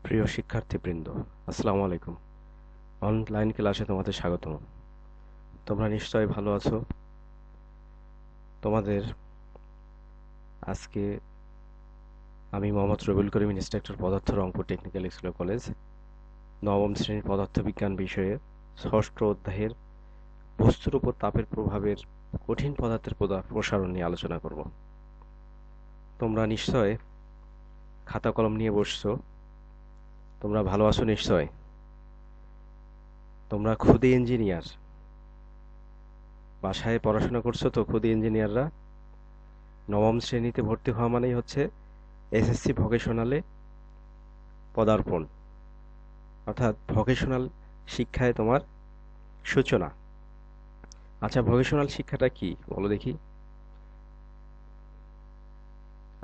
প্রিয় শিক্ষার্থীবৃন্দ, আসসালামু আলাইকুম। অনলাইন ক্লাসে তোমাদের স্বাগতম। তোমরা নিশ্চয়ই ভালো আছো। তোমাদের আজকে আমি মোহাম্মদ রবিউল করিম, ইন্সট্রাক্টর পদার্থ, রংপুর টেকনিক্যাল স্কুল কলেজ, নবম শ্রেণীর পদার্থবিজ্ঞান বিষয়ে ষষ্ঠ অধ্যায়ের বস্তুর উপর তাপের প্রভাবের কঠিন পদার্থের প্রসারণ নিয়ে আলোচনা করব। তোমরা নিশ্চয় খাতা কলম নিয়ে বসছো। তোমরা ভালো আছো নিশ্চয়। তোমরা খুদে ইঞ্জিনিয়ার, বাসায় পড়াশোনা করছো তো। খুদে ইঞ্জিনিয়াররা নবম শ্রেণীতে ভর্তি হওয়া মানেই হচ্ছে এসএসসি ভোকেশনালে পদার্পণ, অর্থাৎ ভোকেশনাল শিক্ষায় তোমার সূচনা। আচ্ছা, ভোকেশনাল শিক্ষাটা কি বলো দেখি।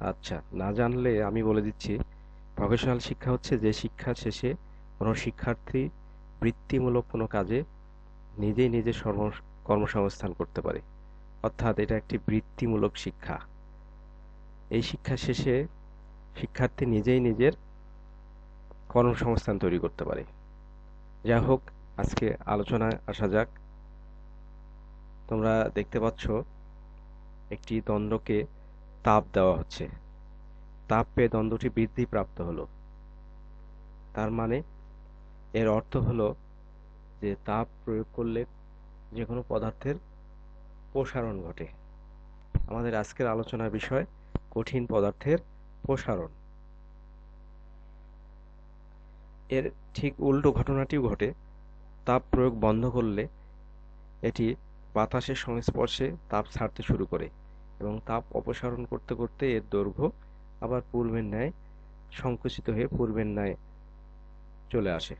আচ্ছা, না জানলে আমি বলে দিচ্ছি। ভোকেশনাল শিক্ষা হচ্ছে যে শিক্ষা শেষে কোনো শিক্ষার্থী বৃত্তিমূলক কোনো কাজে নিজেই নিজের কর্মসংস্থান করতে পারে, অর্থাৎ এটা একটি বৃত্তিমূলক শিক্ষা। এই শিক্ষা শেষে শিক্ষার্থী নিজেই নিজের কর্মসংস্থান তৈরি করতে পারে। যাই হোক, আজকে আলোচনায় আসা যাক। তোমরা দেখতে পাচ্ছ একটি দণ্ডকে তাপ দেওয়া হচ্ছে। তাপ পেয়ে দণ্ডটি বৃদ্ধিপ্রাপ্ত হলো। তার মানে এর অর্থ হলো যে তাপ প্রয়োগ করলে যে কোনো পদার্থের প্রসারণ ঘটে। আমাদের আজকের আলোচনার বিষয় কঠিন পদার্থের প্রসারণ। এর ঠিক উল্টো ঘটনাটিও ঘটে। তাপ প্রয়োগ বন্ধ করলে এটি বাতাসের সংস্পর্শে তাপ ছাড়তে শুরু করে এবং তাপ অপসারণ করতে করতে এর দৈর্ঘ্য আবার পূর্বের ন্যায় সংকুচিত হয়ে পূর্বের ন্যায় চলে আসে।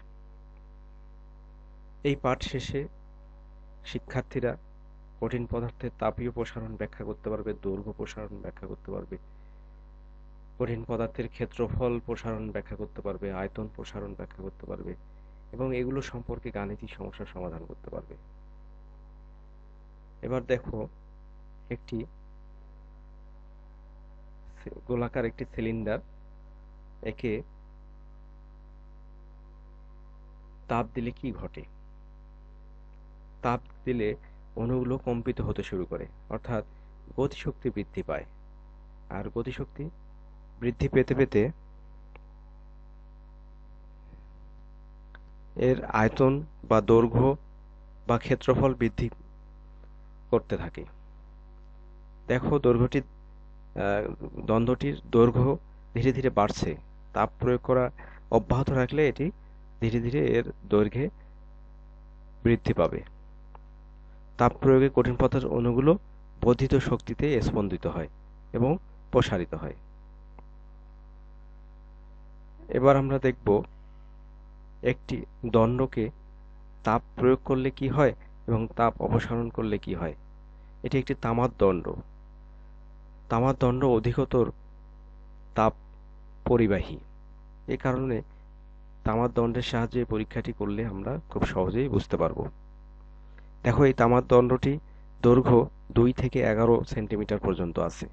এই পাঠ শেষে শিক্ষার্থীরা কঠিন পদার্থের তাপীয় প্রসারণ ব্যাখ্যা করতে পারবে, দৈর্ঘ্য প্রসারণ ব্যাখ্যা করতে পারবে, কঠিন পদার্থের ক্ষেত্রফল প্রসারণ ব্যাখ্যা করতে পারবে, আয়তন প্রসারণ ব্যাখ্যা করতে পারবে এবং এগুলো সম্পর্কে গাণিতিক সমস্যার সমাধান করতে পারবে। এবার দেখো, একটি গোলাকার একটি সিলিন্ডার, একে তাপ দিলে কি ঘটে। তাপ দিলে অণুগুলো কম্পিত হতে শুরু করে, অর্থাৎ গতিশক্তি বৃদ্ধি পায়। আর গতিশক্তি বৃদ্ধি পেতে পেতে এর আয়তন বা দৈর্ঘ্য বা ক্ষেত্রফল বৃদ্ধি করতে থাকে। দেখো, দণ্ডটির দৈর্ঘ্য ধীরে ধীরে বাড়ছে। তাপ প্রয়োগ করা অব্যাহত রাখলে এটি ধীরে ধীরে এর দৈর্ঘ্যে বৃদ্ধি পাবে। তাপ প্রয়োগে কঠিন পদার্থের অণুগুলো বর্ধিত শক্তিতে স্পন্দিত হয় এবং প্রসারিত হয়। এবার আমরা দেখব একটি দণ্ডকে তাপ প্রয়োগ করলে কি হয় এবং তাপ অপসারণ করলে কি হয়। এটি একটি তামার দণ্ড। তামার দণ্ড অধিকতর তাপ পরিবাহী। এ কারণে তামার দণ্ডের সাহায্যে পরীক্ষাটি করলে আমরা খুব সহজেই বুঝতে পারব। দেখো, এই তামার দণ্ডটি দৈর্ঘ্য 2 থেকে 11 সেন্টিমিটার পর্যন্ত আছে।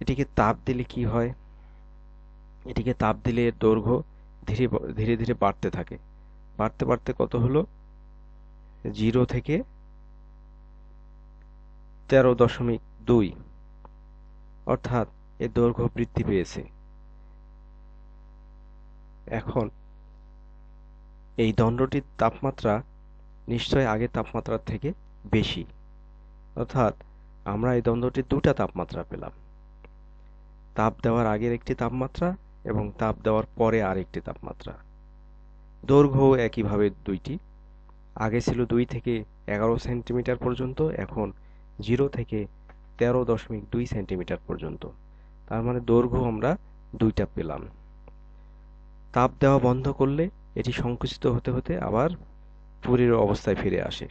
এটিকে তাপ দিলে কি হয়। এটিকে তাপ দিলে এর দৈর্ঘ্য ধীরে ধীরে ধীরে বাড়তে থাকে। বাড়তে বাড়তে কত হলো, 0 থেকে 13.2, অর্থাৎ এর দৈর্ঘ্য বৃদ্ধি পেয়েছে। এখন এই দণ্ডটির তাপমাত্রা নিশ্চয় আগের তাপমাত্রার থেকে বেশি, অর্থাৎ আমরা এই দণ্ডটির দুটা তাপমাত্রা পেলাম। তাপ দেওয়ার আগের একটি তাপমাত্রা এবং তাপ দেওয়ার পরে আরেকটি তাপমাত্রা। দৈর্ঘ্য একইভাবে দুইটি। আগে ছিল 2 থেকে 11 সেন্টিমিটার পর্যন্ত, এখন 0 থেকে 13.2 সেন্টিমিটার পর্যন্ত। তার মানে দৈর্ঘ্য আমরা দুইটা পেলাম। তাপ দেওয়া বন্ধ করলে এটি সংকুচিত হতে হতে আবার পূর্বের অবস্থায় ফিরে আসে।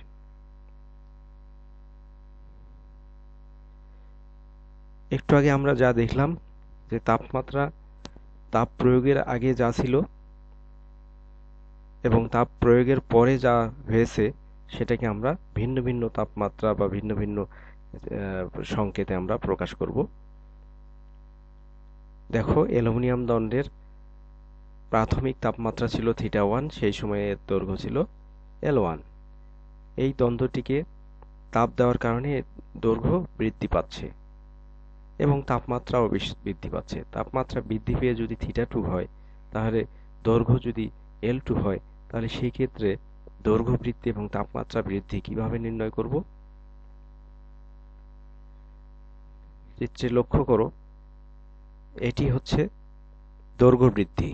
একটু আগে আমরা যা দেখলাম যে তাপ প্রয়োগের আগে যা ছিল এবং তাপ প্রয়োগের পরে যা হয়েছে সেটাকে আমরা ভিন্ন ভিন্ন তাপমাত্রা বা ভিন্ন ভিন্ন সংকেতে আমরা প্রকাশ করব। দেখো, অ্যালুমিনিয়াম দণ্ডের প্রাথমিক তাপমাত্রা ছিল θ1, সেই সময়ে এর দৈর্ঘ্য ছিল L1। এই দ্বন্দ্বটিকে তাপ দেওয়ার কারণে দৈর্ঘ্য বৃদ্ধি পাচ্ছে এবং তাপমাত্রাও বৃদ্ধি পাচ্ছে। তাপমাত্রা বৃদ্ধি পেয়ে যদি θ2 হয়, তাহলে দৈর্ঘ্য যদি L2 হয়, তাহলে সেই ক্ষেত্রে দৈর্ঘ্য বৃদ্ধি এবং তাপমাত্রা বৃদ্ধি কিভাবে নির্ণয় করব? চিত্রে লক্ষ্য করো, এটি হচ্ছে দৈর্ঘ্য বৃদ্ধি।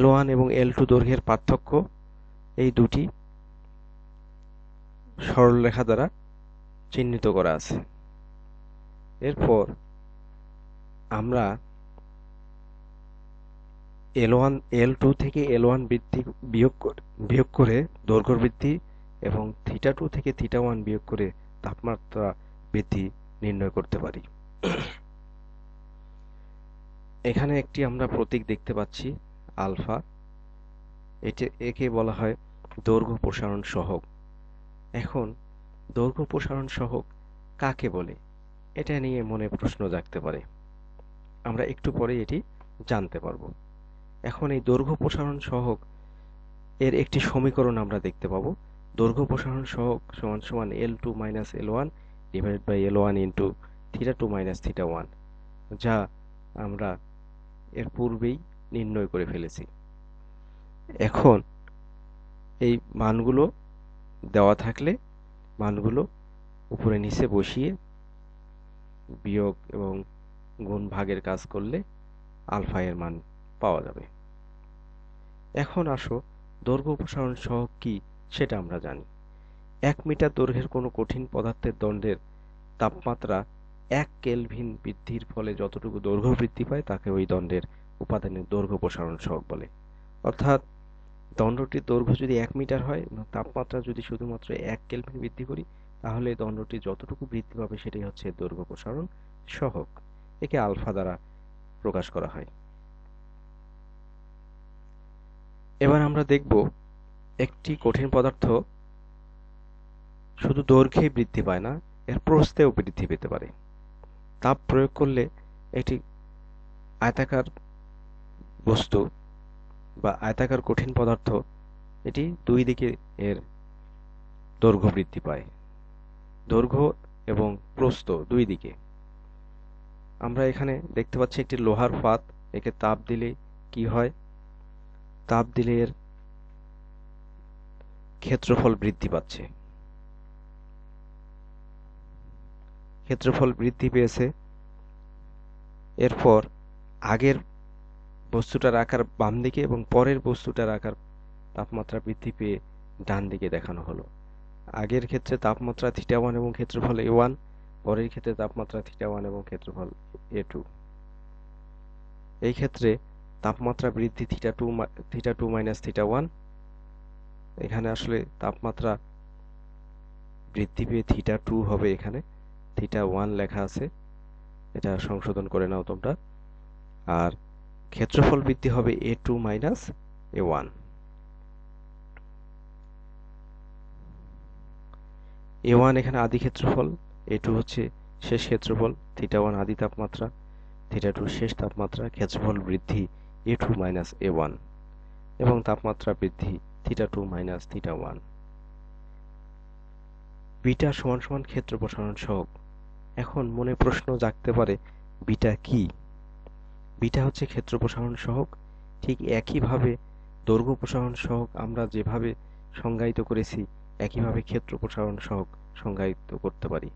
L1 এবং L2 দৈর্ঘ্যের পার্থক্য এই দুটি সরলরেখা দ্বারা চিহ্নিত করা আছে। এরপর আমরা L2 থেকে L1 বৃদ্ধি বিয়োগ করে দৈর্ঘ্য বৃদ্ধি এবং θ2 থেকে θ1 বিয়োগ করে তাপমাত্রা বৃদ্ধি নির্ণয় করতে পারি। এখানে একটি আমরা প্রতীক দেখতে পাচ্ছি, আলফা। একে বলা হয় দৈর্ঘ্য প্রসারণ সহগ। এখন দৈর্ঘ্য প্রসারণ সহগ কাকে বলে, এটা নিয়ে মনে প্রশ্ন জাগতে পারে। আমরা একটু পরে এটি জানতে পারব। এখন এই দৈর্ঘ্য প্রসারণ সহগ এর একটি সমীকরণ আমরা দেখতে পাবো। দৈর্ঘ্য প্রসারণ সহগ সমান সমান L2 minus L1 divided by L1 into θ2 minus θ1, যা আমরা এর পূর্বেই নির্ণয় করে ফেলেছি। এখন এই মানগুলো দেওয়া থাকলে মানগুলো উপরে নিচে বসিয়ে বিয়োগ এবং গুণ ভাগের কাজ করলে আলফা এর মান পাওয়া যাবে। এখন আসো দৈর্ঘ্য প্রসারণ সহগ কি সেটা আমরা জানি। 1 মিটার দৈর্ঘ্যের কোনো কঠিন পদার্থের দণ্ডের তাপমাত্রা 1 কেলভিন বৃদ্ধির ফলে যতটুকু দৈর্ঘ্য বৃদ্ধি পায় তাকে ওই দণ্ডের উপাদানের দৈর্ঘ্য প্রসারণ সহগ বলে। অর্থাৎ দণ্ডটির দৈর্ঘ্য যদি 1 মিটার হয় এবং তাপমাত্রা যদি শুধুমাত্র 1 কেলভিন বৃদ্ধি করি, তাহলে দণ্ডটি যতটুকু বৃদ্ধি পাবে সেটাই হচ্ছে দৈর্ঘ্য প্রসারণ সহগ। একে আলফা দ্বারা প্রকাশ করা হয়। এবার আমরা দেখব একটি কঠিন পদার্থ শুধু দৈর্ঘ্যেই বৃদ্ধি পায় না, এর প্রস্থেও বৃদ্ধি পেতে পারে। তাপ প্রয়োগ করলে একটি আয়তাকার বস্তু বা আয়তাকার কঠিন পদার্থ, এটি দুই দিকে এর দৈর্ঘ্য বৃদ্ধি পায়, দৈর্ঘ্য এবং প্রস্থ দুই দিকে। আমরা এখানে দেখতে পাচ্ছি একটি লোহার পাত, একে তাপ দিলে কি হয়? তাপ দিলে এর ক্ষেত্রফল বৃদ্ধি পাচ্ছে, ক্ষেত্রফল বৃদ্ধি পেয়েছে। এরপর আগের বস্তুটার আকার বাম দিকে এবং পরের বস্তুটার আকার তাপমাত্রা বৃদ্ধি পেয়ে ডান দিকে দেখানো হলো। আগের ক্ষেত্রে তাপমাত্রা θ1 এবং ক্ষেত্রফল A1, পরের ক্ষেত্রে তাপমাত্রা θ1 এবং ক্ষেত্রফল A2। এই ক্ষেত্রে তাপমাত্রা বৃদ্ধি θ2 মাইনাস θ1, এখানে আসলে তাপমাত্রা বৃদ্ধি পেয়ে θ2 হবে, এখানে θ1 লেখা আছে, এটা সংশোধন করে নাও তোমরা। আর ক্ষেত্রফল বৃদ্ধি হবে A2 মাইনাস A1। A1 এখানে আদি ক্ষেত্রফল, A2 হচ্ছে শেষ ক্ষেত্রফল, θ1 আদি তাপমাত্রা, θ2 শেষ তাপমাত্রা, ক্ষেত্রফল বৃদ্ধি A2 মাইনাস A1 এবং তাপমাত্রা বৃদ্ধি θ2 মাইনাস θ1। বিটা সমান সমান ক্ষেত্র প্রসারণ সহগ। এখন মনে প্রশ্ন জাগতে পারে, বিটা কি? বিটা হচ্ছে ক্ষেত্র প্রসারণ সহগ। ঠিক একইভাবে দৈর্ঘ্য প্রসারণ সহগ আমরা যেভাবে সংজ্ঞায়িত করেছি, একইভাবে ক্ষেত্র প্রসারণ সহগ সংজ্ঞায়িত করতে পারি।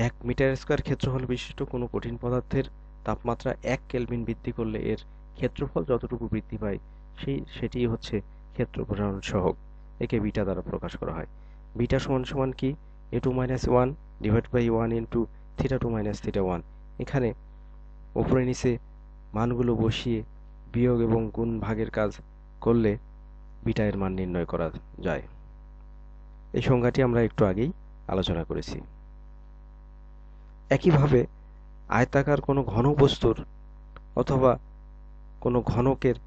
1 মিটার স্কয়ার ক্ষেত্রফল বিশিষ্ট কোনো কঠিন পদার্থের তাপমাত্রা 1 কেলভিন বৃদ্ধি করলে এর ক্ষেত্রফল যতটুকু বৃদ্ধি পায় সেটি হচ্ছে ক্ষেত্র প্রসারণ সহগ। একে বিটা দ্বারা প্রকাশ করা হয়। বিটা সমান সমান কি? A2 minus 1 divide by 1 into θ2 minus θ1। এখানে উপরে নিচে মানগুলো বসিয়ে বিয়োগ এবং গুণ ভাগের কাজ করলে বিটা এর মান নির্ণয় করা যায়। এই সংজ্ঞাটি আমরা একটু আগেই আলোচনা করেছি। একইভাবে আয়তাকার কোনো ঘন বস্তুর অথবা কোনো ঘনকের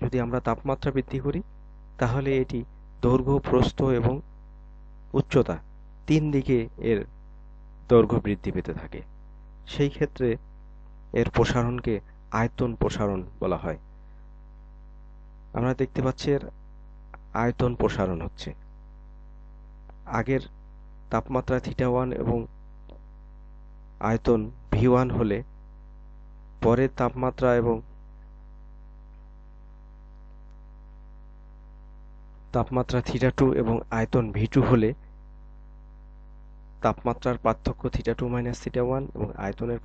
যদি আমরা তাপমাত্রা বৃদ্ধি করি, তাহলে এটি দৈর্ঘ্য, প্রস্থ এবং উচ্চতা তিন দিকে এর দৈর্ঘ্য বৃদ্ধি পেতে থাকে। সেই ক্ষেত্রে এর প্রসারণকে আয়তন প্রসারণ বলা হয়। আমরা দেখতে পাচ্ছি এর আয়তন প্রসারণ হচ্ছে। আগের তাপমাত্রা θ1 এবং আয়তন V1 হলে পরের তাপমাত্রা এবং তাপমাত্রা θ2 এবং আয়তন V2 হলে তাপমাত্রার পার্থক্য θ2 - θ1 এবং আয়তনের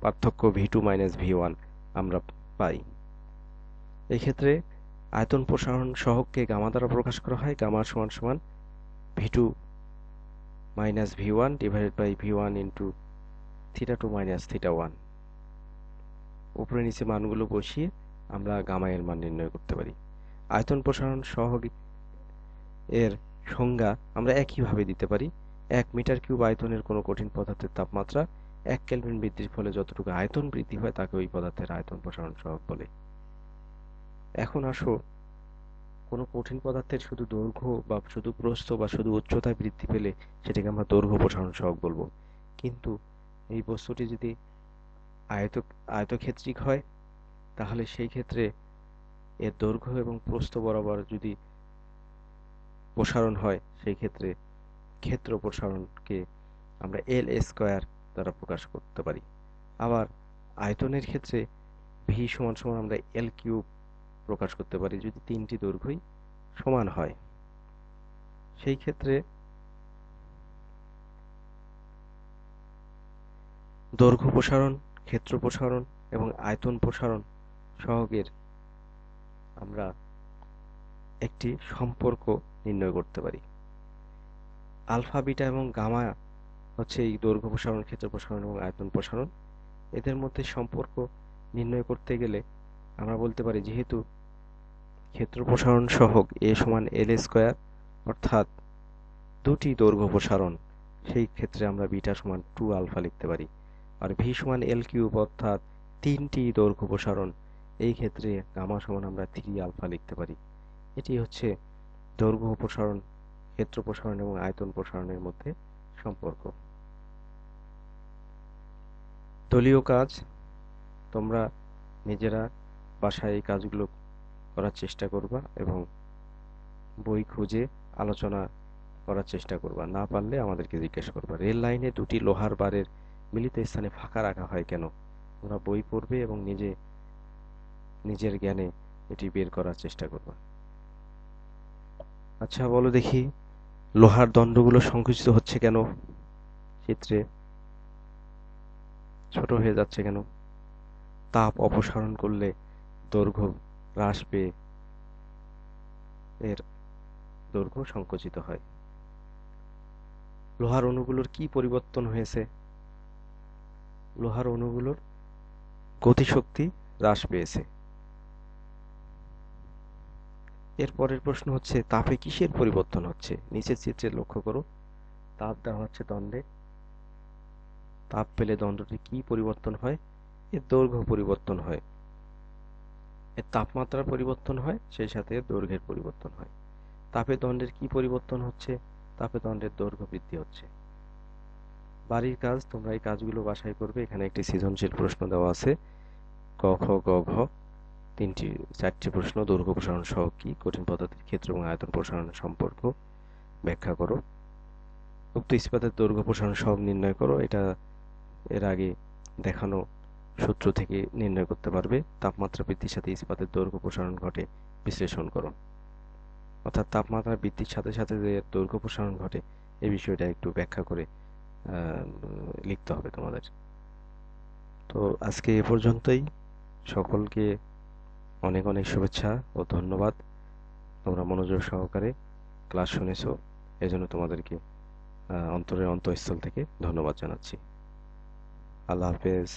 পার্থক্য V2 - V1 আমরা পাই। এই ক্ষেত্রে আয়তন প্রসারণ সহগকে গামা দ্বারা প্রকাশ করা হয়। গামা সমান সমান V2 - V1 divided by V1 into θ2 - θ1। উপরে নিচে মানগুলো বসিয়ে আমরা গামা এর মান নির্ণয় করতে পারি। আয়তন প্রসারণ সহগ এর সংজ্ঞা আমরা একইভাবে দিতে পারি। 1 মিটার কিউব আয়তনের কোনো কঠিন পদার্থের তাপমাত্রা 1 কেলভিন বৃদ্ধির ফলে যতটুকু আয়তন বৃদ্ধি হয় তাকে ওই পদার্থের আয়তন প্রসারণ সহগ বলে। এখন আসো, কোনো কঠিন পদার্থের শুধু দৈর্ঘ্য বা শুধু প্রস্থ বা শুধু উচ্চতায় বৃদ্ধি পেলে সেটাকে আমরা দৈর্ঘ্য প্রসারণ সহগ বলবো। কিন্তু এই বস্তুটি যদি আয়তক্ষেত্রিক হয় তাহলে সেই ক্ষেত্রে এর দৈর্ঘ্য এবং প্রস্থ বরাবর যদি প্রসারণ হয় সেই ক্ষেত্রে ক্ষেত্র প্রসারণকে আমরা L স্কয়ার দ্বারা প্রকাশ করতে পারি। আবার আয়তনের ক্ষেত্রে V সমান সমান আমরা L কিউব প্রকাশ করতে পারি যদি তিনটি দৈর্ঘ্যই সমান হয়। সেই ক্ষেত্রে দৈর্ঘ্য প্রসারণ, ক্ষেত্র প্রসারণ এবং আয়তন প্রসারণ সহগের আমরা একটি সম্পর্ক নির্ণয় করতে পারি। আলফা, বিটা এবং গামা হচ্ছে এই দৈর্ঘ্য প্রসারণ, ক্ষেত্র প্রসারণ এবং আয়তন প্রসারণ। এদের মধ্যে সম্পর্ক নির্ণয় করতে গেলে আমরা বলতে পারি যেহেতু ক্ষেত্র প্রসারণ সহগ A সমান L স্কয়ার অর্থাৎ দুটি দৈর্ঘ্য প্রসারণ, সেই ক্ষেত্রে আমরা বিটা সমান 2 আলফা লিখতে পারি। আর V সমান L কিউব অর্থাৎ তিনটি দৈর্ঘ্য প্রসারণ, এই ক্ষেত্রে গামা সমান আমরা 3 আলফা লিখতে পারি। এটি হচ্ছে দৈর্ঘ্য প্রসারণ, ক্ষেত্র প্রসারণ এবং আয়তন প্রসারণের মধ্যে সম্পর্ক। দলীয় কাজ তোমরা নিজেরা বাসায় এই কাজগুলো করার চেষ্টা করবা এবং বই খুঁজে আলোচনা করার চেষ্টা করবা। না পারলে আমাদেরকে জিজ্ঞেস করবা। রেল লাইনে দুটি লোহার বারের মিলিত স্থানে ফাঁকা রাখা হয় কেন? তোমরা বই পড়বে এবং নিজের জ্ঞানে এটি বের করার চেষ্টা করবা। আচ্ছা বলো দেখি, লোহার দণ্ডগুলো সংকুচিত হচ্ছে কেন? চিত্রে ছোট হয়ে যাচ্ছে কেন? তাপ অপসারণ করলে দৈর্ঘ্য হ্রাস পেয়ে এর দৈর্ঘ্য সংকুচিত হয়। লোহার অণুগুলোর কি পরিবর্তন হয়েছে? লোহার অণুগুলোর গতিশক্তি হ্রাস পেয়েছে। এর পরের প্রশ্ন হচ্ছে তাপে কিসের পরিবর্তন হচ্ছে? নিচের চিত্রে লক্ষ্য করো, তাপ দেওয়া হচ্ছে দণ্ডে। তাপ পেলে দণ্ডটি কি পরিবর্তন হয়? এর দৈর্ঘ্য পরিবর্তন হয়। এর তাপমাত্রার পরিবর্তন হয়, সেই সাথে দৈর্ঘ্যের পরিবর্তন হয়। তাপে দণ্ডের কি পরিবর্তন হচ্ছে? তাপে দণ্ডের দৈর্ঘ্য বৃদ্ধি হচ্ছে। বাড়ির কাজ, তোমরা এই কাজগুলো বাসায় করবে। এখানে একটি সৃজনশীল প্রশ্ন দেওয়া আছে, ক, খ, গ, ঘ, চারটি প্রশ্ন। দৈর্ঘ্য প্রসারণ সহগ কি? কঠিন পদার্থের ক্ষেত্র এবং আয়তন প্রসারণের সম্পর্ক ব্যাখ্যা করো। উক্ত ইস্পাতের দৈর্ঘ্য প্রসারণ সহগ নির্ণয় করো। এটা এর আগে দেখানো সূত্র থেকে নির্ণয় করতে পারবে। তাপমাত্রা বৃদ্ধির সাথে ইস্পাতের দৈর্ঘ্য প্রসারণ ঘটে, বিশ্লেষণ করো। অর্থাৎ তাপমাত্রা বৃদ্ধির সাথে সাথে যে দৈর্ঘ্য প্রসারণ ঘটে এই বিষয়টা একটু ব্যাখ্যা করে লিখতে হবে তোমাদের। তো আজকে এ পর্যন্তই। সকলকে অনেক অনেক শুভেচ্ছা ও ধন্যবাদ। তোমরা মনোযোগ সহকারে ক্লাস শুনেছো, এজন্য তোমাদেরকে অন্তরের অন্তঃস্থল থেকে ধন্যবাদ জানাচ্ছি। আল্লাহ হাফেজ।